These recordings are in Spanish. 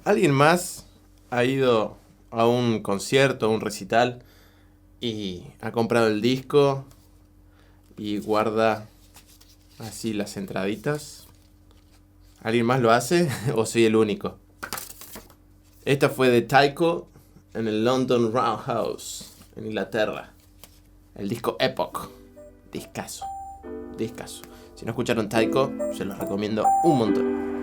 ¿Alguien más ha ido a un concierto, a un recital y ha comprado el disco y guarda así las entraditas? ¿Alguien más lo hace o soy el único? Esta fue de Tycho en el London Roundhouse, en Inglaterra. El disco Epoch. Discazo. Discazo. Si no escucharon Tycho, se los recomiendo un montón.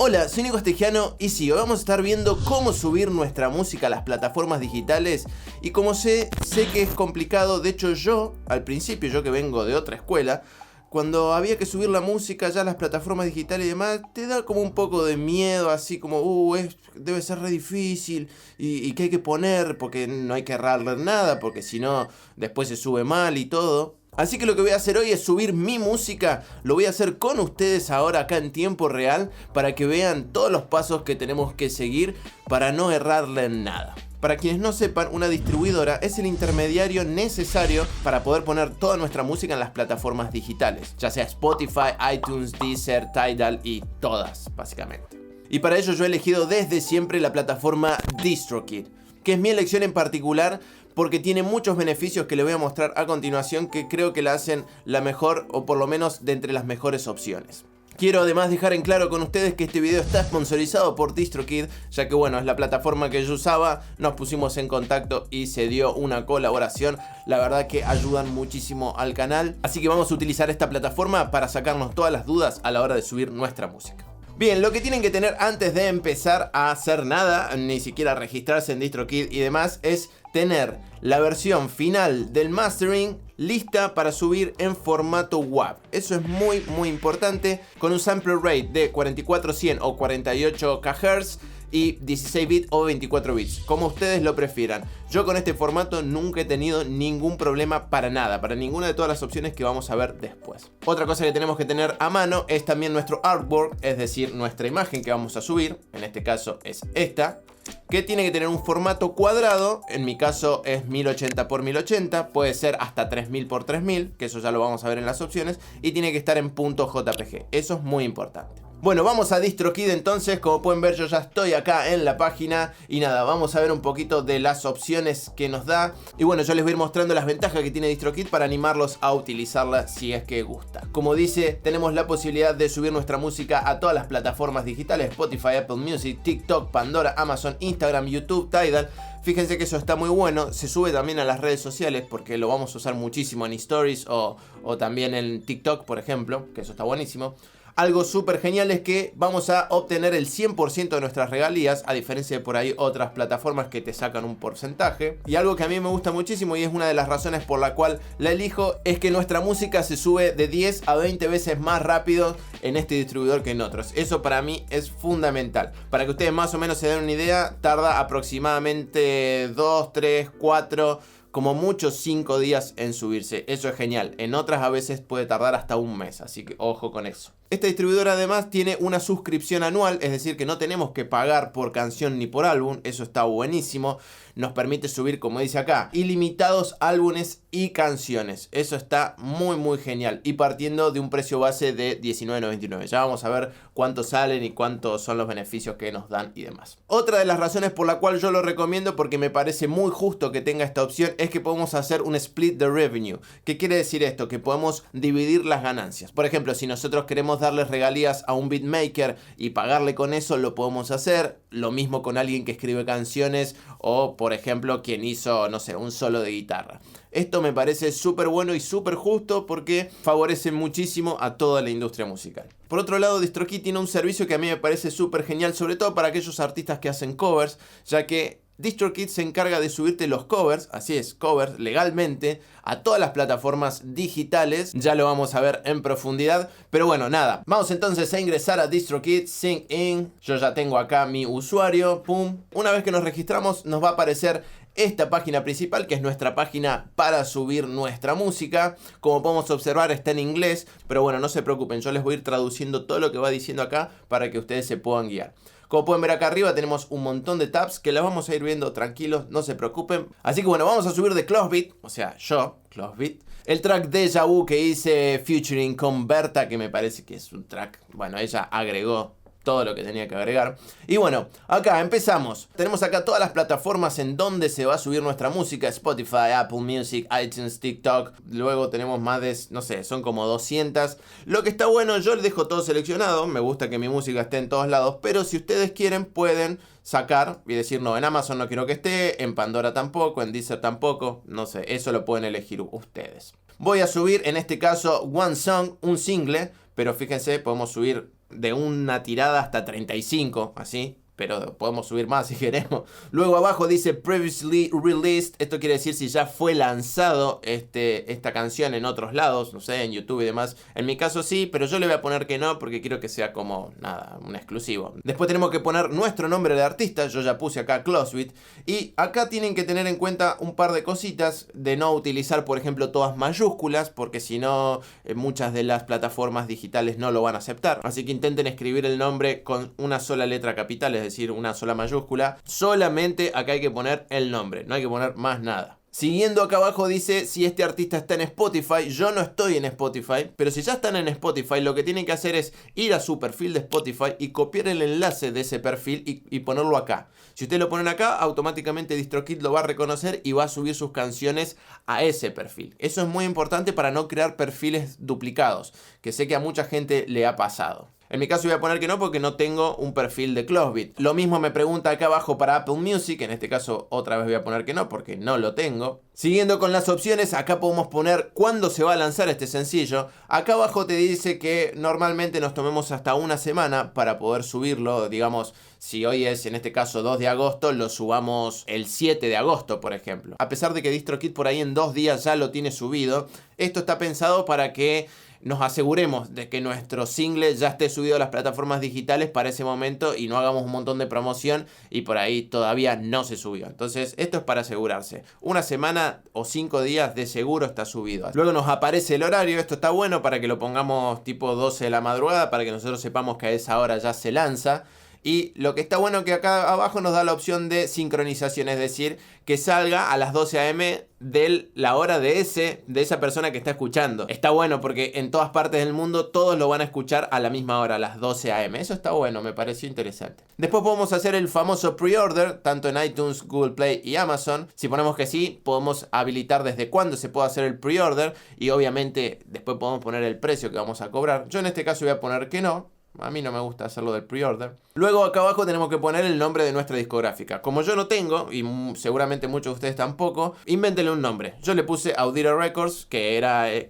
Hola, soy Nico Estegiano y sí, hoy vamos a estar viendo cómo subir nuestra música a las plataformas digitales. Y como sé que es complicado, de hecho yo, al principio, yo que vengo de otra escuela, cuando había que subir la música ya a las plataformas digitales y demás, te da como un poco de miedo, así como, debe ser re difícil y qué hay que poner, porque no hay que errarle nada, porque si no, después se sube mal y todo. Así que lo que voy a hacer hoy es subir mi música, lo voy a hacer con ustedes ahora acá en tiempo real, para que vean todos los pasos que tenemos que seguir para no errarle en nada. Para quienes no sepan, una distribuidora es el intermediario necesario para poder poner toda nuestra música en las plataformas digitales, ya sea Spotify, iTunes, Deezer, Tidal y todas, básicamente. Y para ello yo he elegido desde siempre la plataforma DistroKid, que es mi elección en particular porque tiene muchos beneficios que les voy a mostrar a continuación que creo que la hacen la mejor, o por lo menos de entre las mejores opciones. Quiero además dejar en claro con ustedes que este video está sponsorizado por DistroKid, ya que bueno, es la plataforma que yo usaba, nos pusimos en contacto y se dio una colaboración. La verdad que ayudan muchísimo al canal, así que vamos a utilizar esta plataforma para sacarnos todas las dudas a la hora de subir nuestra música. Bien, lo que tienen que tener antes de empezar a hacer nada, ni siquiera registrarse en DistroKid y demás, es tener la versión final del mastering lista para subir en formato WAV. Eso es muy importante, con un sample rate de 4400 o 48 kHz y 16 bits o 24 bits, como ustedes lo prefieran. Yo con este formato nunca he tenido ningún problema para nada, para ninguna de todas las opciones que vamos a ver después. Otra cosa que tenemos que tener a mano es también nuestro artwork, es decir, nuestra imagen que vamos a subir. En este caso es esta, que tiene que tener un formato cuadrado. En mi caso es 1080 x 1080, puede ser hasta 3000 x 3000, que eso ya lo vamos a ver en las opciones, y tiene que estar en .jpg, eso es muy importante. Bueno, vamos a DistroKid entonces. Como pueden ver, yo ya estoy acá en la página y nada, vamos a ver un poquito de las opciones que nos da. Y bueno, yo les voy a ir mostrando las ventajas que tiene DistroKid para animarlos a utilizarla si es que gusta. Como dice, tenemos la posibilidad de subir nuestra música a todas las plataformas digitales: Spotify, Apple Music, TikTok, Pandora, Amazon, Instagram, YouTube, Tidal. Fíjense que eso está muy bueno. Se sube también a las redes sociales porque lo vamos a usar muchísimo en Stories o también en TikTok, por ejemplo, que eso está buenísimo. Algo súper genial es que vamos a obtener el 100% de nuestras regalías, a diferencia de por ahí otras plataformas que te sacan un porcentaje. Y algo que a mí me gusta muchísimo, y es una de las razones por la cual la elijo, es que nuestra música se sube de 10 a 20 veces más rápido en este distribuidor que en otros. Eso para mí es fundamental. Para que ustedes más o menos se den una idea, tarda aproximadamente 2, 3, 4... como mucho 5 días en subirse. Eso es genial. En otras a veces puede tardar hasta un mes, así que ojo con eso. Esta distribuidora además tiene una suscripción anual, es decir que no tenemos que pagar por canción ni por álbum. Eso está buenísimo. Nos permite subir, como dice acá, ilimitados álbumes y canciones. Eso está muy genial. Y partiendo de un precio base de $19.99. Ya vamos a ver cuánto salen y cuántos son los beneficios que nos dan y demás. Otra de las razones por la cual yo lo recomiendo, porque me parece muy justo que tenga esta opción, es que podemos hacer un split the revenue. ¿Qué quiere decir esto? Que podemos dividir las ganancias. Por ejemplo, si nosotros queremos darles regalías a un beatmaker y pagarle con eso, lo podemos hacer. Lo mismo con alguien que escribe canciones o, por ejemplo, quien hizo, no sé, un solo de guitarra. Esto me parece súper bueno y súper justo porque favorece muchísimo a toda la industria musical. Por otro lado, DistroKid tiene un servicio que a mí me parece súper genial, sobre todo para aquellos artistas que hacen covers, ya que DistroKid se encarga de subirte los covers, así es, covers legalmente, a todas las plataformas digitales. Ya lo vamos a ver en profundidad, pero bueno, nada. Vamos entonces a ingresar a DistroKid, Sync In. Yo ya tengo acá mi usuario, pum. Una vez que nos registramos, nos va a aparecer esta página principal, que es nuestra página para subir nuestra música. Como podemos observar, está en inglés, pero bueno, no se preocupen, yo les voy a ir traduciendo todo lo que va diciendo acá para que ustedes se puedan guiar. Como pueden ver acá arriba tenemos un montón de tabs que las vamos a ir viendo tranquilos, no se preocupen. Así que bueno, vamos a subir de Closebit, o sea, yo, Closebit, El track Deja Vu que hice featuring con Berta, que me parece que es un track, bueno, ella agregó todo lo que tenía que agregar. Y bueno, acá empezamos. Tenemos acá todas las plataformas en donde se va a subir nuestra música: Spotify, Apple Music, iTunes, TikTok. Luego tenemos más de, no sé, son como 200. Lo que está bueno, yo les dejo todo seleccionado. Me gusta que mi música esté en todos lados, pero si ustedes quieren pueden sacar y decir: no, en Amazon no quiero que esté, en Pandora tampoco, en Deezer tampoco. No sé, eso lo pueden elegir ustedes. Voy a subir en este caso One Song, un single, pero fíjense, podemos subir de una tirada hasta 35, así, pero podemos subir más si queremos. Luego abajo dice previously released, esto quiere decir si ya fue lanzado esta canción en otros lados, no sé, en YouTube y demás. En mi caso sí, pero yo le voy a poner que no porque quiero que sea como, nada, un exclusivo. Después tenemos que poner nuestro nombre de artista, yo ya puse acá Closebit, y acá tienen que tener en cuenta un par de cositas, de no utilizar por ejemplo todas mayúsculas, porque si no muchas de las plataformas digitales no lo van a aceptar. Así que intenten escribir el nombre con una sola letra capital, es decir, una sola mayúscula. Solamente acá hay que poner el nombre, no hay que poner más nada. Siguiendo acá abajo dice si este artista está en Spotify. Yo no estoy en Spotify, pero si ya están en Spotify, lo que tienen que hacer es ir a su perfil de Spotify y copiar el enlace de ese perfil y ponerlo acá. Si ustedes lo ponen acá, automáticamente DistroKid lo va a reconocer y va a subir sus canciones a ese perfil. Eso es muy importante para no crear perfiles duplicados, que sé que a mucha gente le ha pasado. En mi caso voy a poner que no porque no tengo un perfil de Closebit. Lo mismo me pregunta acá abajo para Apple Music. En este caso otra vez voy a poner que no porque no lo tengo. Siguiendo con las opciones, acá podemos poner cuándo se va a lanzar este sencillo. Acá abajo te dice que normalmente nos tomemos hasta una semana para poder subirlo. Digamos, si hoy es en este caso 2 de agosto, lo subamos el 7 de agosto, por ejemplo. A pesar de que DistroKid por ahí en 2 días ya lo tiene subido, esto está pensado para que nos aseguremos de que nuestro single ya esté subido a las plataformas digitales para ese momento y no hagamos un montón de promoción y por ahí todavía no se subió. Entonces esto es para asegurarse. Una semana o 5 días de seguro está subido. Luego nos aparece el horario. Esto está bueno para que lo pongamos tipo 12 de la madrugada para que nosotros sepamos que a esa hora ya se lanza. Y lo que está bueno que acá abajo nos da la opción de sincronización, es decir, que salga a las 12 AM de la hora de esa persona que está escuchando. Está bueno porque en todas partes del mundo todos lo van a escuchar a la misma hora, a las 12 AM. Eso está bueno, me pareció interesante. Después podemos hacer el famoso pre-order, tanto en iTunes, Google Play y Amazon. Si ponemos que sí, podemos habilitar desde cuándo se puede hacer el pre-order y obviamente después podemos poner el precio que vamos a cobrar. Yo en este caso voy a poner que no. A mí no me gusta hacerlo del pre-order. Luego acá abajo tenemos que poner el nombre de nuestra discográfica. Como yo no tengo, y seguramente muchos de ustedes tampoco, invéntenle un nombre. Yo le puse Auditor Records, que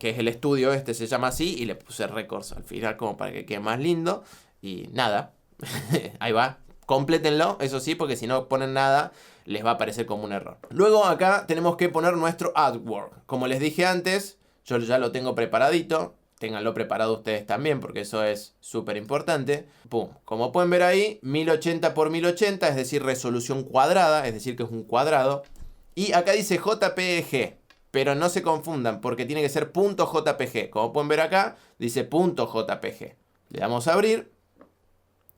es el estudio se llama así, y le puse Records al final como para que quede más lindo. Y nada, ahí va. Complétenlo, eso sí, porque si no ponen nada, les va a aparecer como un error. Luego acá tenemos que poner nuestro artwork. Como les dije antes, yo ya lo tengo preparadito. Ténganlo preparado ustedes también porque eso es súper importante. Pum. Como pueden ver ahí, 1080 x 1080, es decir, resolución cuadrada, es decir, que es un cuadrado. Y acá dice JPG, pero no se confundan porque tiene que ser .jpg. Como pueden ver acá, dice .jpg. Le damos a abrir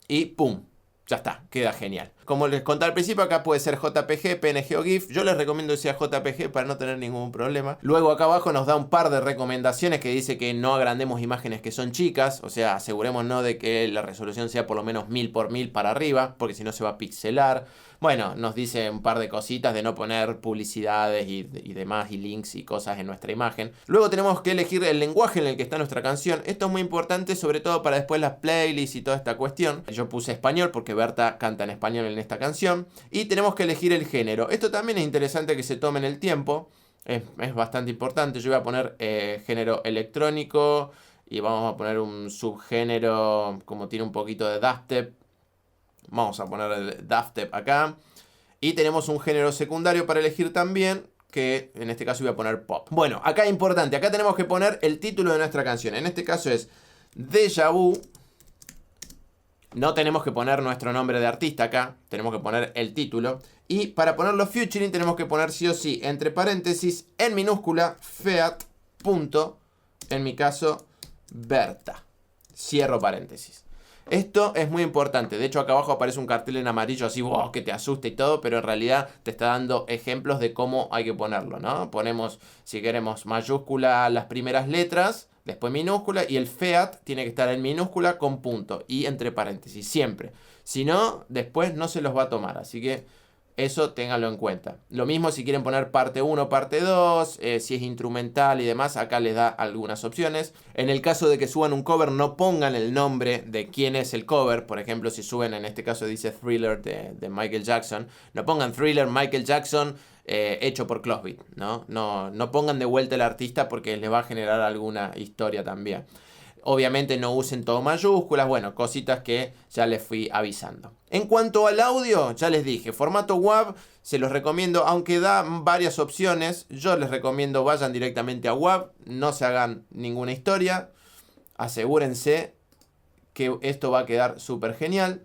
y pum. Ya está, queda genial. Como les conté al principio, acá puede ser JPG, PNG o GIF. Yo les recomiendo que sea JPG para no tener ningún problema. Luego acá abajo nos da un par de recomendaciones que dice que no agrandemos imágenes que son chicas. O sea, asegurémonos de que la resolución sea por lo menos 1000 x 1000 para arriba, porque si no se va a pixelar. Bueno, nos dice un par de cositas de no poner publicidades y demás, y links y cosas en nuestra imagen. Luego tenemos que elegir el lenguaje en el que está nuestra canción. Esto es muy importante, sobre todo para después las playlists y toda esta cuestión. Yo puse español porque Berta canta en español en esta canción. Y tenemos que elegir el género. Esto también es interesante que se tomen el tiempo. Es bastante importante. Yo voy a poner género electrónico. Y vamos a poner un subgénero como tiene un poquito de dubstep. Vamos a poner el dubstep acá. Y tenemos un género secundario para elegir también, que en este caso voy a poner pop. Bueno, acá es importante. Acá tenemos que poner el título de nuestra canción. En este caso es Deja Vu. No tenemos que poner nuestro nombre de artista acá. Tenemos que poner el título. Y para poner los featuring tenemos que poner sí o sí, entre paréntesis, en minúscula, Feat. Punto, en mi caso, Berta. Cierro paréntesis. Esto es muy importante. De hecho, acá abajo aparece un cartel en amarillo así, wow, que te asusta y todo, pero en realidad te está dando ejemplos de cómo hay que ponerlo, ¿no? Ponemos, si queremos, mayúscula las primeras letras, después minúscula, y el FEAT tiene que estar en minúscula con punto y entre paréntesis, siempre. Si no, después no se los va a tomar, así que eso ténganlo en cuenta. Lo mismo si quieren poner parte 1, parte 2, si es instrumental y demás, acá les da algunas opciones. En el caso de que suban un cover, no pongan el nombre de quién es el cover. Por ejemplo, si suben, en este caso dice Thriller de Michael Jackson, no pongan Thriller Michael Jackson hecho por Closed, ¿no? No pongan de vuelta el artista porque les va a generar alguna historia también. Obviamente no usen todo mayúsculas, bueno, cositas que ya les fui avisando. En cuanto al audio, ya les dije, formato WAV, se los recomiendo, aunque da varias opciones, yo les recomiendo vayan directamente a WAV, no se hagan ninguna historia, asegúrense que esto va a quedar súper genial.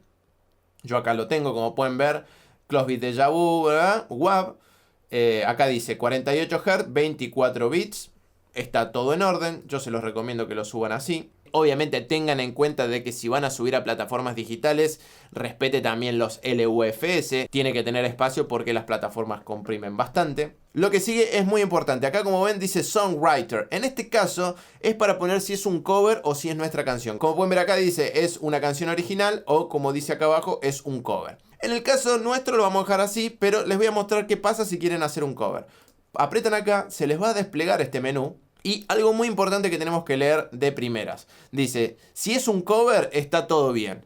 Yo acá lo tengo, como pueden ver, Closed Deja Vu, ¿verdad? WAV, acá dice 48 Hz, 24 bits. Está todo en orden, yo se los recomiendo que lo suban así. Obviamente tengan en cuenta de que si van a subir a plataformas digitales, respete también los LUFS. Tiene que tener espacio porque las plataformas comprimen bastante. Lo que sigue es muy importante. Acá, como ven, dice Songwriter. En este caso es para poner si es un cover o si es nuestra canción. Como pueden ver acá dice es una canción original o, como dice acá abajo, es un cover. En el caso nuestro lo vamos a dejar así, pero les voy a mostrar qué pasa si quieren hacer un cover. Aprietan acá, se les va a desplegar este menú. Y algo muy importante que tenemos que leer de primeras. Dice, si es un cover, está todo bien.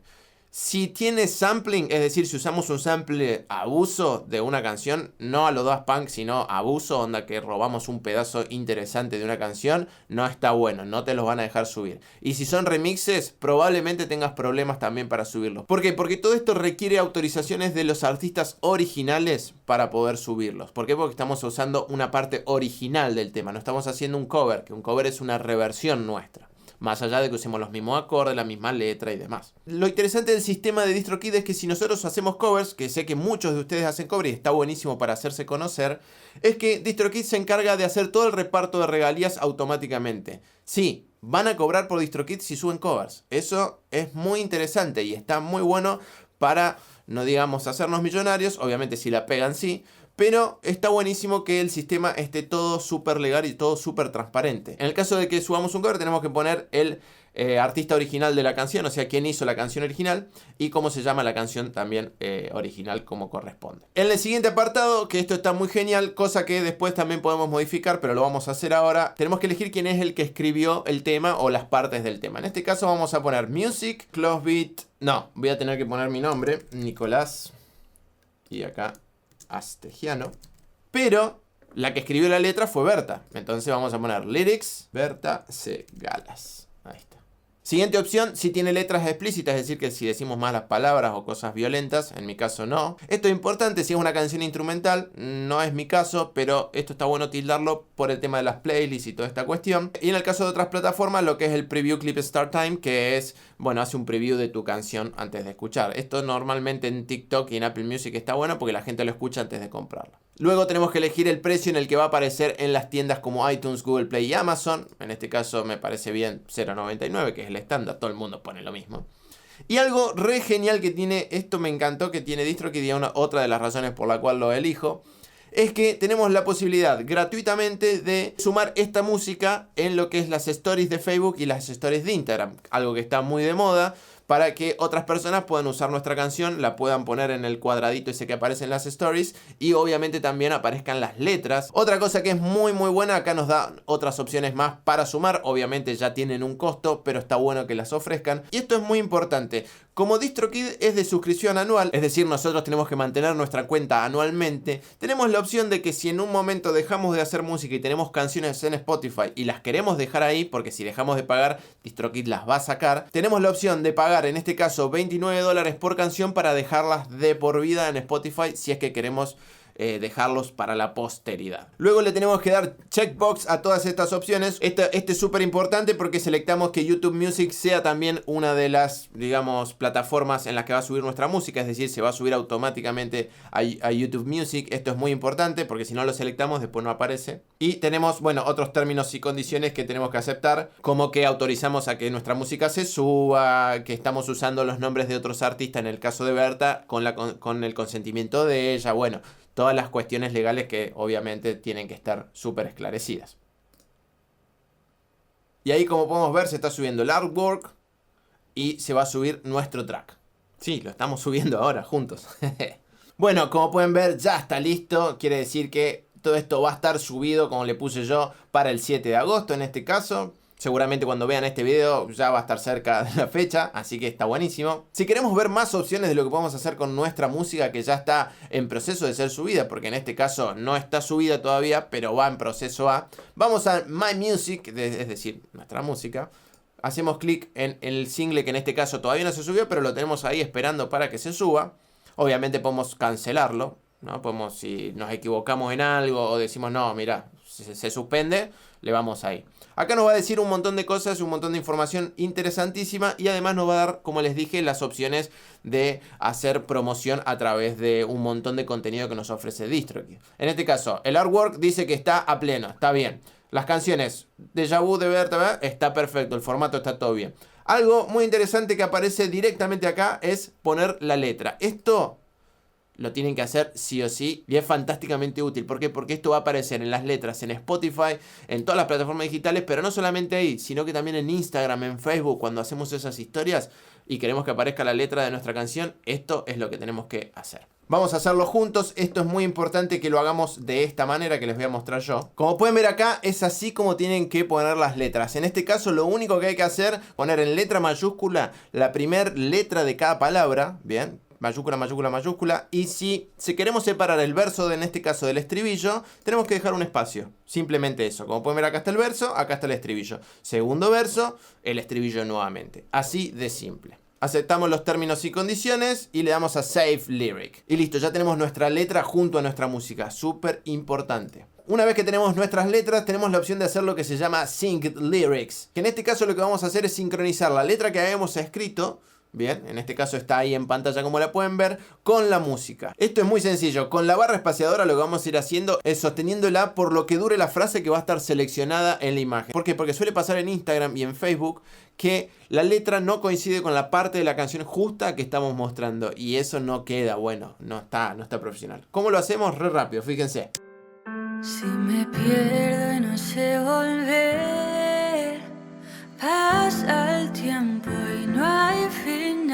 Si tiene sampling, es decir, si usamos un sample abuso de una canción, no a lo Daft Punk, sino abuso, onda que robamos un pedazo interesante de una canción, no está bueno, no te los van a dejar subir. Y si son remixes, probablemente tengas problemas también para subirlos. ¿Por qué? Porque todo esto requiere autorizaciones de los artistas originales para poder subirlos. ¿Por qué? Porque estamos usando una parte original del tema, no estamos haciendo un cover, que un cover es una reversión nuestra. Más allá de que usemos los mismos acordes, la misma letra y demás. Lo interesante del sistema de DistroKid es que si nosotros hacemos covers, que sé que muchos de ustedes hacen covers y está buenísimo para hacerse conocer, es que DistroKid se encarga de hacer todo el reparto de regalías automáticamente. Sí, van a cobrar por DistroKid si suben covers. Eso es muy interesante y está muy bueno para, no digamos, hacernos millonarios. Obviamente si la pegan sí. Pero está buenísimo que el sistema esté todo súper legal y todo súper transparente. En el caso de que subamos un cover tenemos que poner el artista original de la canción, o sea, quién hizo la canción original y cómo se llama la canción también original como corresponde. En el siguiente apartado, que esto está muy genial, cosa que después también podemos modificar, pero lo vamos a hacer ahora, tenemos que elegir quién es el que escribió el tema o las partes del tema. En este caso vamos a poner Music, Closed Beat, no, voy a tener que poner mi nombre, Nicolás, y acá Astegiano, pero la que escribió la letra fue Berta. Entonces vamos a poner Lyrics, Berta C. Galas. Ahí está. Siguiente opción, si tiene letras explícitas, es decir, que si decimos malas palabras o cosas violentas, en mi caso no. Esto es importante si es una canción instrumental, no es mi caso, pero esto está bueno tildarlo por el tema de las playlists y toda esta cuestión. Y en el caso de otras plataformas, lo que es el Preview Clip Start Time, que es, bueno, hace un preview de tu canción antes de escuchar. Esto normalmente en TikTok y en Apple Music está bueno porque la gente lo escucha antes de comprarlo. Luego tenemos que elegir el precio en el que va a aparecer en las tiendas como iTunes, Google Play y Amazon. En este caso me parece bien $0.99, que es el estándar, todo el mundo pone lo mismo. Y algo re genial que tiene, esto me encantó, que tiene DistroKid y otra de las razones por la cual lo elijo, es que tenemos la posibilidad gratuitamente de sumar esta música en lo que es las stories de Facebook y las stories de Instagram. Algo que está muy de moda, para que otras personas puedan usar nuestra canción, la puedan poner en el cuadradito ese que aparece en las stories y obviamente también aparezcan las letras. Otra cosa que es muy buena, acá nos da otras opciones más para sumar, obviamente ya tienen un costo, pero está bueno que las ofrezcan. Y esto es muy importante, como DistroKid es de suscripción anual, es decir, nosotros tenemos que mantener nuestra cuenta anualmente, tenemos la opción de que si en un momento dejamos de hacer música y tenemos canciones en Spotify y las queremos dejar ahí, porque si dejamos de pagar, DistroKid las va a sacar, tenemos la opción de pagar en este caso $29 por canción para dejarlas de por vida en Spotify si es que queremos dejarlos para la posteridad. Luego le tenemos que dar checkbox a todas estas opciones. Este es súper importante porque selectamos que YouTube Music sea también una de las, digamos, plataformas en las que va a subir nuestra música, es decir, se va a subir automáticamente a YouTube Music. Esto es muy importante porque si no lo selectamos después no aparece. Y tenemos, bueno, otros términos y condiciones que tenemos que aceptar, como que autorizamos a que nuestra música se suba, que estamos usando los nombres de otros artistas, en el caso de Berta, con el consentimiento de ella. Bueno, todas las cuestiones legales que obviamente tienen que estar súper esclarecidas. Y ahí, como podemos ver, se está subiendo el artwork y se va a subir nuestro track. Sí, lo estamos subiendo ahora juntos. Bueno, como pueden ver, ya está listo. Quiere decir que todo esto va a estar subido, como le puse yo, para el 7 de agosto en este caso. Seguramente cuando vean este video ya va a estar cerca de la fecha, así que está buenísimo. Si queremos ver más opciones de lo que podemos hacer con nuestra música que ya está en proceso de ser subida, porque en este caso no está subida todavía, pero va en proceso a... Vamos a My Music, es decir, nuestra música. Hacemos clic en el single que en este caso todavía no se subió, pero lo tenemos ahí esperando para que se suba. Obviamente podemos cancelarlo, ¿no? Podemos, si nos equivocamos en algo o decimos no, mira, se suspende, le vamos ahí. Acá nos va a decir un montón de cosas, un montón de información interesantísima y además nos va a dar, como les dije, las opciones de hacer promoción a través de un montón de contenido que nos ofrece DistroKid. En este caso, el artwork dice que está a pleno, está bien. Las canciones Deja Vu de Berta, está perfecto, el formato está todo bien. Algo muy interesante que aparece directamente acá es poner la letra. Esto lo tienen que hacer sí o sí y es fantásticamente útil. ¿Por qué? Porque esto va a aparecer en las letras, en Spotify, en todas las plataformas digitales, pero no solamente ahí, sino que también en Instagram, en Facebook, cuando hacemos esas historias y queremos que aparezca la letra de nuestra canción, esto es lo que tenemos que hacer. Vamos a hacerlo juntos, esto es muy importante que lo hagamos de esta manera que les voy a mostrar yo. Como pueden ver acá, es así como tienen que poner las letras. En este caso lo único que hay que hacer, poner en letra mayúscula la primera letra de cada palabra, bien, mayúscula, mayúscula, mayúscula. Y si queremos separar el verso, en este caso del estribillo, tenemos que dejar un espacio. Simplemente eso. Como pueden ver, acá está el verso, acá está el estribillo. Segundo verso, el estribillo nuevamente. Así de simple. Aceptamos los términos y condiciones y le damos a Save Lyric. Y listo, ya tenemos nuestra letra junto a nuestra música. Súper importante. Una vez que tenemos nuestras letras, tenemos la opción de hacer lo que se llama Synced Lyrics. Que en este caso lo que vamos a hacer es sincronizar la letra que habíamos escrito, bien, en este caso está ahí en pantalla como la pueden ver, con la música. Esto es muy sencillo. Con la barra espaciadora lo que vamos a ir haciendo es sosteniéndola por lo que dure la frase que va a estar seleccionada en la imagen. ¿Por qué? Porque suele pasar en Instagram y en Facebook que la letra no coincide con la parte de la canción justa que estamos mostrando. Y eso no queda bueno, no está profesional. ¿Cómo lo hacemos? Re rápido, fíjense. Si me pierdo y no sé volver, pasa el tiempo y no hay final.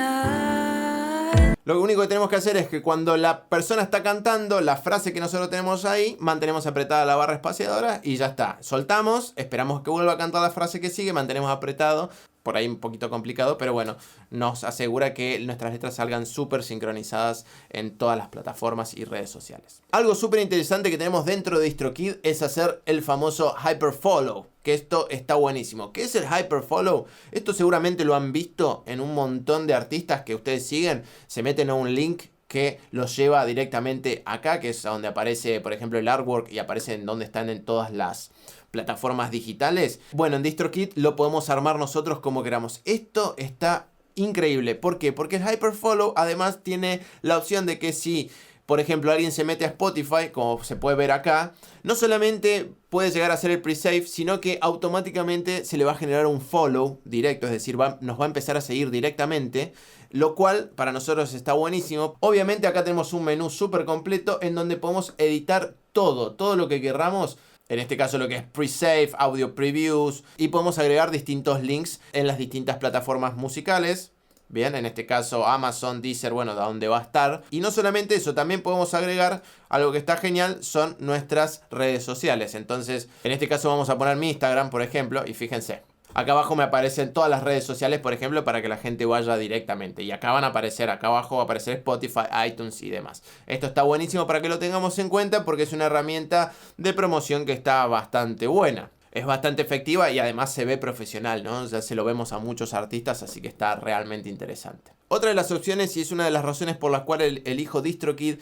Lo único que tenemos que hacer es que cuando la persona está cantando la frase que nosotros tenemos ahí, mantenemos apretada la barra espaciadora y ya está. Soltamos, esperamos que vuelva a cantar la frase que sigue, mantenemos apretado. Por ahí un poquito complicado, pero bueno, nos asegura que nuestras letras salgan súper sincronizadas en todas las plataformas y redes sociales. Algo súper interesante que tenemos dentro de DistroKid es hacer el famoso Hyperfollow, que esto está buenísimo. ¿Qué es el Hyperfollow? Esto seguramente lo han visto en un montón de artistas que ustedes siguen. Se meten a un link que los lleva directamente acá, que es donde aparece, por ejemplo, el artwork y aparece en donde están en todas las plataformas digitales. Bueno, en DistroKid lo podemos armar nosotros como queramos. Esto está increíble. ¿Por qué? Porque el Hyperfollow además tiene la opción de que si, por ejemplo, alguien se mete a Spotify, como se puede ver acá, no solamente puede llegar a hacer el pre-save, sino que automáticamente se le va a generar un follow directo, es decir, nos va a empezar a seguir directamente, lo cual para nosotros está buenísimo. Obviamente acá tenemos un menú súper completo en donde podemos editar todo lo que querramos. En este caso lo que es pre-save, audio previews, y podemos agregar distintos links en las distintas plataformas musicales. Bien, en este caso Amazon, Deezer, bueno, de dónde va a estar. Y no solamente eso, también podemos agregar algo que está genial, son nuestras redes sociales. Entonces, en este caso vamos a poner mi Instagram, por ejemplo, y fíjense. Acá abajo me aparecen todas las redes sociales, por ejemplo, para que la gente vaya directamente. Y acá van a aparecer, acá abajo va a aparecer Spotify, iTunes y demás. Esto está buenísimo para que lo tengamos en cuenta porque es una herramienta de promoción que está bastante buena. Es bastante efectiva y además se ve profesional, ¿no? Ya se lo vemos a muchos artistas, así que está realmente interesante. Otra de las opciones, y es una de las razones por las cuales elijo DistroKid,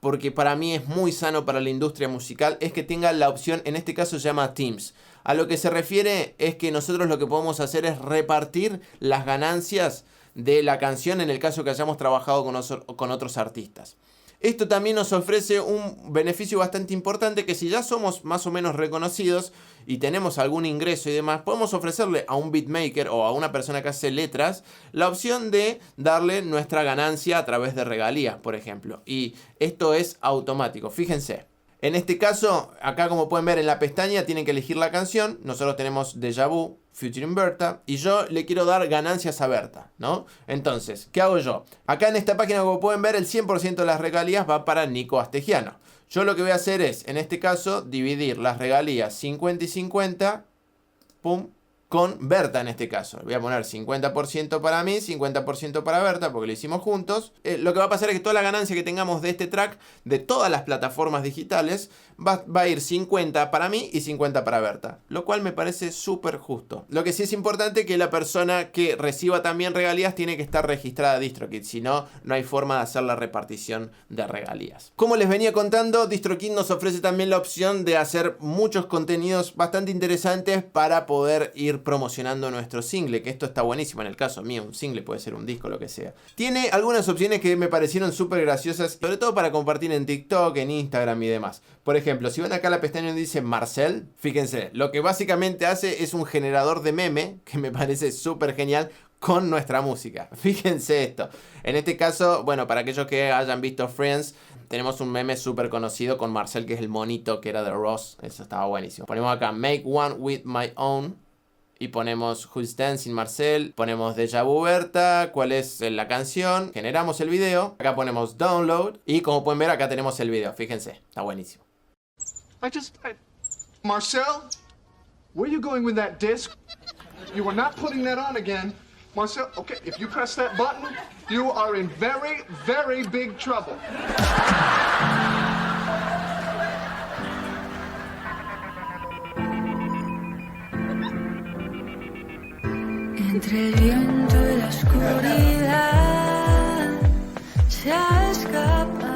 porque para mí es muy sano para la industria musical, es que tenga la opción, en este caso se llama Teams. A lo que se refiere es que nosotros lo que podemos hacer es repartir las ganancias de la canción en el caso que hayamos trabajado con otros artistas. Esto también nos ofrece un beneficio bastante importante, que si ya somos más o menos reconocidos y tenemos algún ingreso y demás, podemos ofrecerle a un beatmaker o a una persona que hace letras la opción de darle nuestra ganancia a través de regalías, por ejemplo. Y esto es automático, fíjense. En este caso, acá como pueden ver en la pestaña, tienen que elegir la canción. Nosotros tenemos Deja Vu, featuring Berta, y yo le quiero dar ganancias a Berta, ¿no? Entonces, ¿qué hago yo? Acá en esta página, como pueden ver, el 100% de las regalías va para Nico Astegiano. Yo lo que voy a hacer es, en este caso, dividir las regalías 50 y 50, pum, con Berta en este caso. Voy a poner 50% para mí, 50% para Berta, porque lo hicimos juntos. Lo que va a pasar es que toda la ganancia que tengamos de este track, de todas las plataformas digitales, va a ir 50 para mí y 50 para Berta, lo cual me parece súper justo. Lo que sí es importante es que la persona que reciba también regalías tiene que estar registrada a DistroKid, si no, no hay forma de hacer la repartición de regalías. Como les venía contando, DistroKid nos ofrece también la opción de hacer muchos contenidos bastante interesantes para poder ir promocionando nuestro single, que esto está buenísimo. En el caso mío, un single puede ser un disco, lo que sea. Tiene algunas opciones que me parecieron súper graciosas, sobre todo para compartir en TikTok, en Instagram y demás. Por ejemplo, si ven acá la pestaña donde dice Marcel, fíjense, lo que básicamente hace es un generador de meme, que me parece súper genial, con nuestra música. Fíjense esto. En este caso, bueno, para aquellos que hayan visto Friends, tenemos un meme súper conocido con Marcel, que es el monito que era de Ross. Eso estaba buenísimo. Ponemos acá Make One With My Own. Y ponemos Who's Dancing Marcel, ponemos Deja Vu Berta, cuál es la canción, generamos el video, acá ponemos Download y como pueden ver acá tenemos el video, fíjense, está buenísimo. Marcel, where are you going with that disc? You are not putting that on again. Marcel, okay, if you press that button, you are in very, very big trouble. Entre el viento y la oscuridad se ha escapado.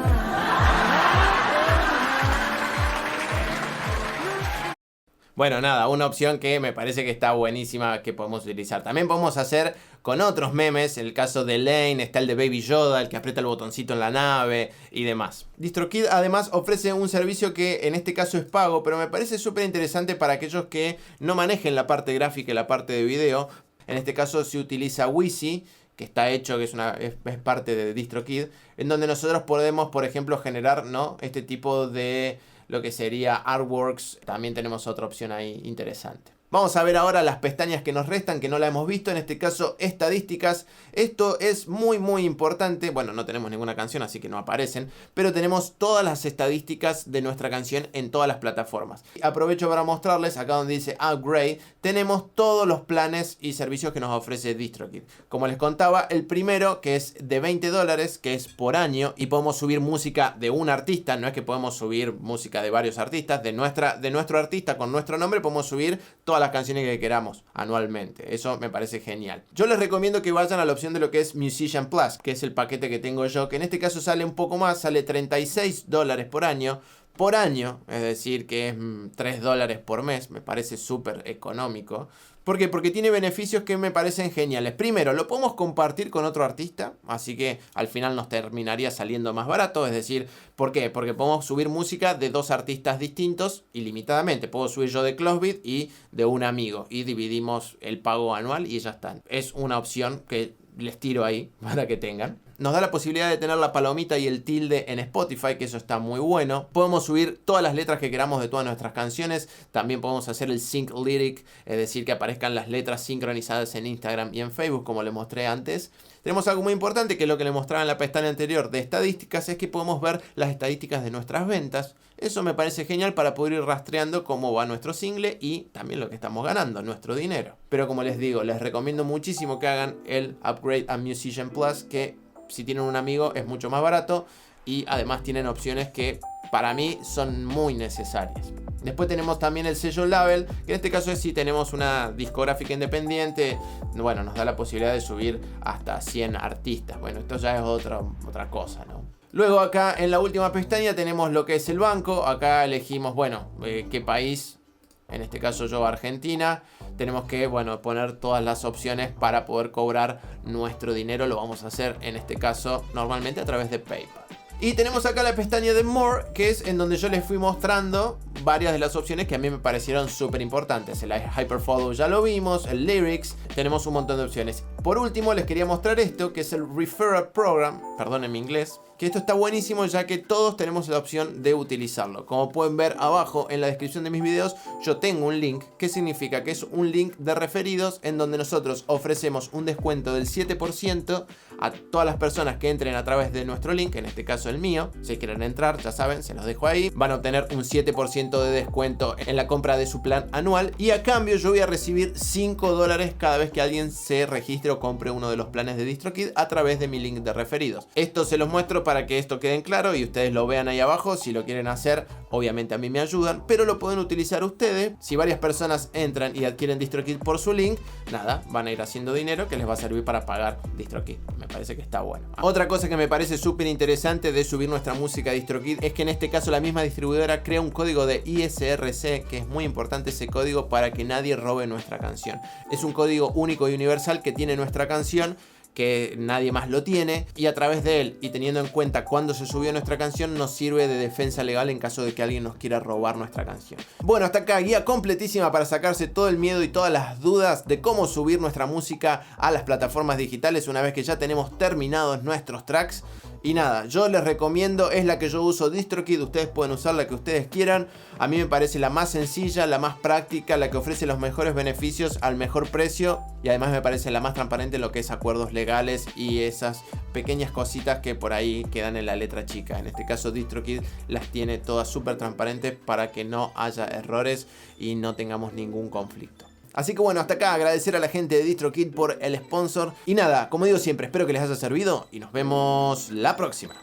Bueno, nada, una opción que me parece que está buenísima, que podemos utilizar. También podemos hacer con otros memes. En el caso de Lane está el de Baby Yoda, el que aprieta el botoncito en la nave y demás. DistroKid además ofrece un servicio que en este caso es pago, pero me parece súper interesante para aquellos que no manejen la parte gráfica y la parte de video. En este caso se utiliza Wisi, que está hecho, que es parte de DistroKid, en donde nosotros podemos, por ejemplo, generar, ¿no?, este tipo de lo que sería artworks. También tenemos otra opción ahí interesante. Vamos a ver ahora las pestañas que nos restan, que no la hemos visto. En este caso, estadísticas. Esto es muy muy importante. Bueno, no tenemos ninguna canción, así que no aparecen. Pero tenemos todas las estadísticas de nuestra canción en todas las plataformas. Aprovecho para mostrarles, acá donde dice Upgrade, tenemos todos los planes y servicios que nos ofrece DistroKid. Como les contaba, el primero, que es de $20, que es por año. Y podemos subir música de un artista. No es que podemos subir música de varios artistas. De nuestro artista con nuestro nombre podemos subir todas las canciones que queramos anualmente. Eso me parece genial. Yo les recomiendo que vayan a la opción de lo que es Musician Plus, que es el paquete que tengo yo, que en este caso sale un poco más, sale $36 por año. Es decir que es $3 por mes. Me parece súper económico. ¿Por qué? Porque tiene beneficios que me parecen geniales. Primero, lo podemos compartir con otro artista, así que al final nos terminaría saliendo más barato. Es decir, ¿por qué? Porque podemos subir música de dos artistas distintos ilimitadamente. Puedo subir yo de Closebit y de un amigo y dividimos el pago anual y ya está. Es una opción que les tiro ahí para que tengan. Nos da la posibilidad de tener la palomita y el tilde en Spotify, que eso está muy bueno. Podemos subir todas las letras que queramos de todas nuestras canciones. También podemos hacer el sync lyric, es decir, que aparezcan las letras sincronizadas en Instagram y en Facebook, como les mostré antes. Tenemos algo muy importante, que es lo que les mostraba en la pestaña anterior de estadísticas, es que podemos ver las estadísticas de nuestras ventas. Eso me parece genial para poder ir rastreando cómo va nuestro single y también lo que estamos ganando, nuestro dinero. Pero como les digo, les recomiendo muchísimo que hagan el Upgrade a Musician Plus, que si tienen un amigo es mucho más barato y además tienen opciones que para mí son muy necesarias. Después tenemos también el sello label, que en este caso es si tenemos una discográfica independiente. Bueno, nos da la posibilidad de subir hasta 100 artistas. Bueno, esto ya es otra cosa, ¿no? Luego acá en la última pestaña tenemos lo que es el banco. Acá elegimos, bueno, qué país. En este caso yo, Argentina. Tenemos que, bueno, poner todas las opciones para poder cobrar nuestro dinero. Lo vamos a hacer en este caso normalmente a través de PayPal. Y tenemos acá la pestaña de More, que es en donde yo les fui mostrando varias de las opciones que a mí me parecieron súper importantes. El Hyperfollow ya lo vimos, el Lyrics, tenemos un montón de opciones. Por último les quería mostrar esto, que es el Referral Program, perdonen mi inglés, que esto está buenísimo ya que todos tenemos la opción de utilizarlo. Como pueden ver abajo en la descripción de mis videos, yo tengo un link, que significa que es un link de referidos en donde nosotros ofrecemos un descuento del 7% a todas las personas que entren a través de nuestro link, en este caso el mío. Si quieren entrar, ya saben, se los dejo ahí. Van a obtener un 7% de descuento en la compra de su plan anual y a cambio yo voy a recibir $5 cada vez que alguien se registre o compre uno de los planes de DistroKid a través de mi link de referidos. Esto se los muestro para que esto quede en claro y ustedes lo vean ahí abajo. Si lo quieren hacer, obviamente a mí me ayudan, pero lo pueden utilizar ustedes. Si varias personas entran y adquieren DistroKid por su link, nada, van a ir haciendo dinero que les va a servir para pagar DistroKid. Me parece que está bueno. Otra cosa que me parece súper interesante de subir nuestra música a DistroKid es que en este caso la misma distribuidora crea un código de ISRC, que es muy importante ese código para que nadie robe nuestra canción. Es un código único y universal que tiene nuestra canción, que nadie más lo tiene, y a través de él y teniendo en cuenta cuándo se subió nuestra canción nos sirve de defensa legal en caso de que alguien nos quiera robar nuestra canción. Bueno, hasta acá guía completísima para sacarse todo el miedo y todas las dudas de cómo subir nuestra música a las plataformas digitales una vez que ya tenemos terminados nuestros tracks. Y nada, yo les recomiendo, es la que yo uso, DistroKid, ustedes pueden usar la que ustedes quieran. A mí me parece la más sencilla, la más práctica, la que ofrece los mejores beneficios al mejor precio. Y además me parece la más transparente en lo que es acuerdos legales y esas pequeñas cositas que por ahí quedan en la letra chica. En este caso DistroKid las tiene todas súper transparentes para que no haya errores y no tengamos ningún conflicto. Así que bueno, hasta acá agradecer a la gente de DistroKid por el sponsor. Y nada, como digo siempre, espero que les haya servido y nos vemos la próxima.